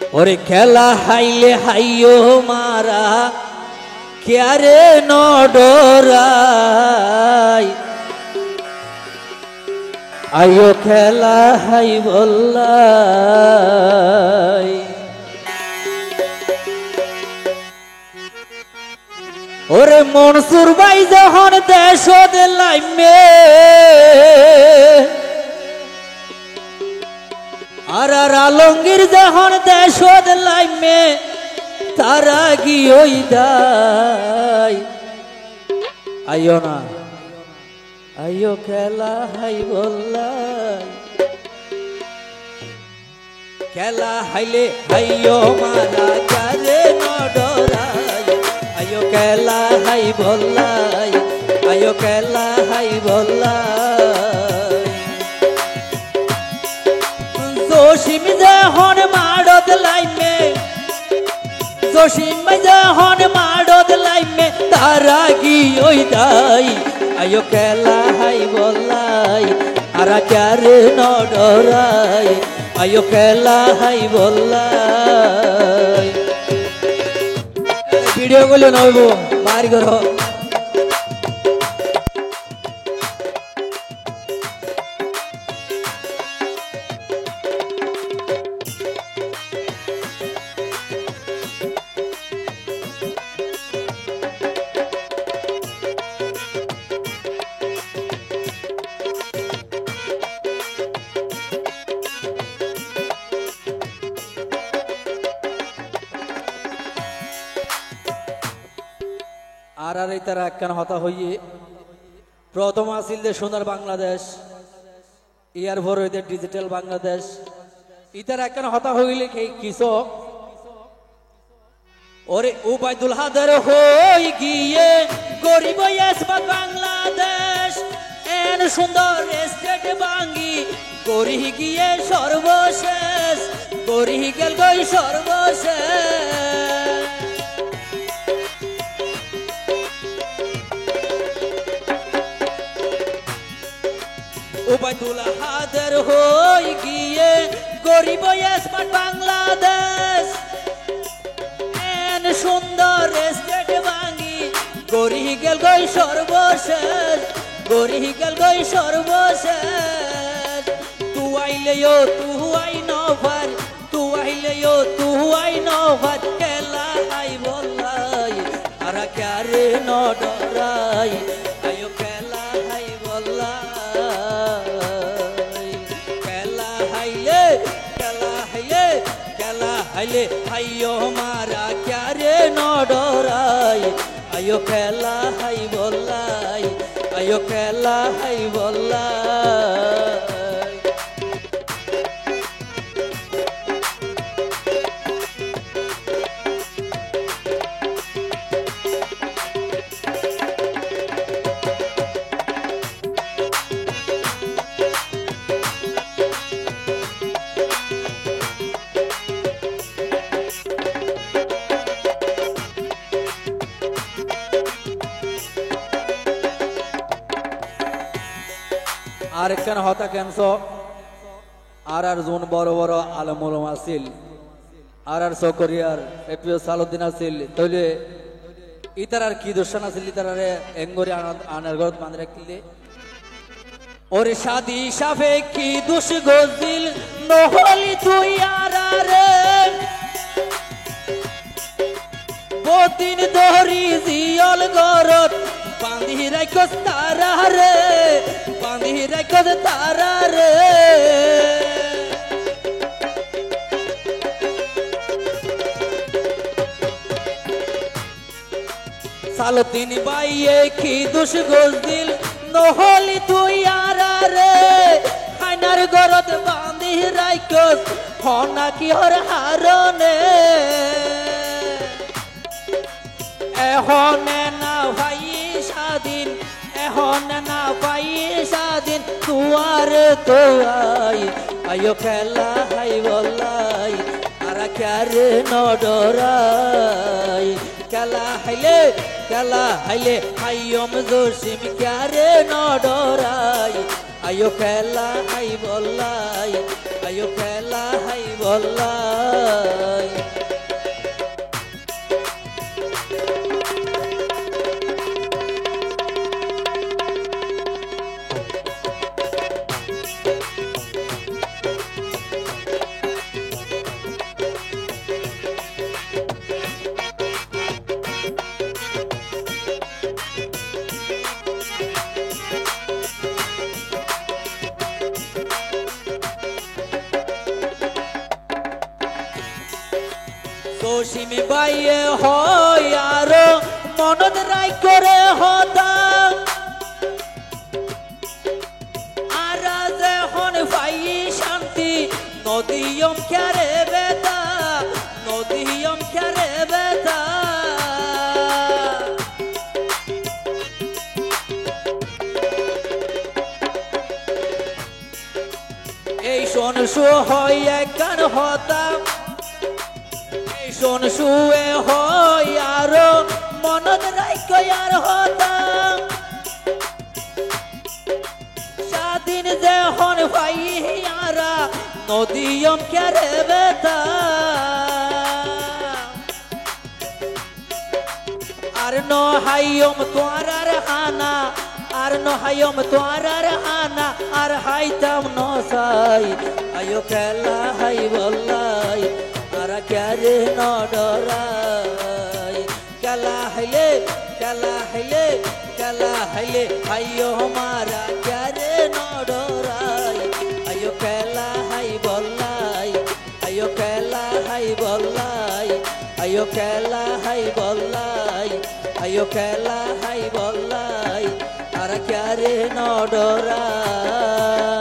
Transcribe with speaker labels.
Speaker 1: ওরে খেলা হাইলে হাইও মারা ক্যারে নডরাই আইও খেলা হাই বললাই ওরে মনসুর ভাই যখন দেশ লাইমে আর আলমগীর যখন দেশ লাইমে তারা গিয়ে দাই আইও না আইও খেলা হাই বললাই খেলা হাইলে হাইও মারা কারে নডরাই আইও খেলা হাই বললাই আইও খেলা হাই বললাই জসিম যখন মাড়ত লাইমে জসিম যখন মাড়ত লাইমে তারা গিয়ে দাই আইও খেলা হাই বললাই আরা ক্যারে নডরাই আইও খেলা হাই বললাই ভিডিও গুলো নইব বাড়ি ঘর আর তারা একখান হতা হইয়ে প্রথম আসিল যে সোনার বাংলাদেশ ইয়ার ভর হইতে ডিজিটাল বাংলাদেশ ইতার একখান হতা হইলে কৃষক ওরে উবাইদুল হাদার হই গিয়ে গরিব আসবাদ বাংলাদেশ এন সুন্দর স্টেট বাঙ্গি গরি গিয়ে সর্বশেষ গরি গেল গই সর্বশেষ উবাইদুল হাদার হই গিয়ে গরিব আসবাদ বাংলাদেশ এন সুন্দর স্টেট বাঙ্গি গরি গেল গই সর্বশেষ গরি গেল গই সর্বশেষ তু আইলেও তু আই নভার তু আইলেও তু আই নভার খেলা হাই বললাই আরা ক্যারে নডরাই আইও খেলা হাই বললাই খেলা হাইলে খেলা হাইলে খেলা হাইলে হাইও মারা ক্যারে নডরাই আইও খেলা হাই বললাই আইও খেলা হাই বললাই আর একখান হতা ক্যান্স আর জোন বড় বড় আলমুল আসিল আর সকরিয়ার এপিও সালুদ্দিন আসিল তাহলে ইতার আর কি দোষান আসিল ইতারে এঙ্গরি আনার গরত বাঁধ রাখলে ওরে শাদি সাফে কি দোষ গজিল নহলি তুই আর রে বদিন ধরি জিয়ল গরত বাঁধি রাখস তারা রে বাঁধি রাখস তারা রে সালুদ্দিন বাইয়ে কি দোষ গজিল নহলি তুই আর রে হাইনার গরত বাঁধি রাখস হনা কি হর হারনে এহনে না ভাই স্বাধীন এহনে না ভাই স্বাধীন তুয়ার তো আইও খেলা হাই বললাই আরা ক্যারে নডরাই খেলা হাইলে হাইয়ম জসিম ক্যারে নডরাই আইও খেলা হাই বললাই আইও খেলা হাই বললাই জসিম বাইয়ে হয় আরো মনত রাই করে হতা আর যখন পাই শান্তি নদীয়ম ক্যারে বেতা নদীয়ম ক্যারে বেতা এই শোন শো হয় একখান হতা এই শোন শুয়ে হয় আরো মনত রাইক আর হতা স্বাধীন যখন ভাই আরা নদীয়ম ক্যারে বেতা আর নহাইয়ম তোয়ারার হানা আর নহাইয়ম তোয়ারার হানা আর হাইতাম নসাই আয়ো খেলা হাই বল্লাই আর ক্যারে ন ডরাই খেলা হাইলে খেলা হাইলে খেলা হাইলে হাইয়ো মারা ক্যারে ন ডরাই আয়ো খেলা হাই বল্লাই আয়ো খেলা হাই বল্লাই আয়ো খেলা হাই বল্লাই আয়ো খেলা হাই বল্লাই আর ক্যারে ন ডরাই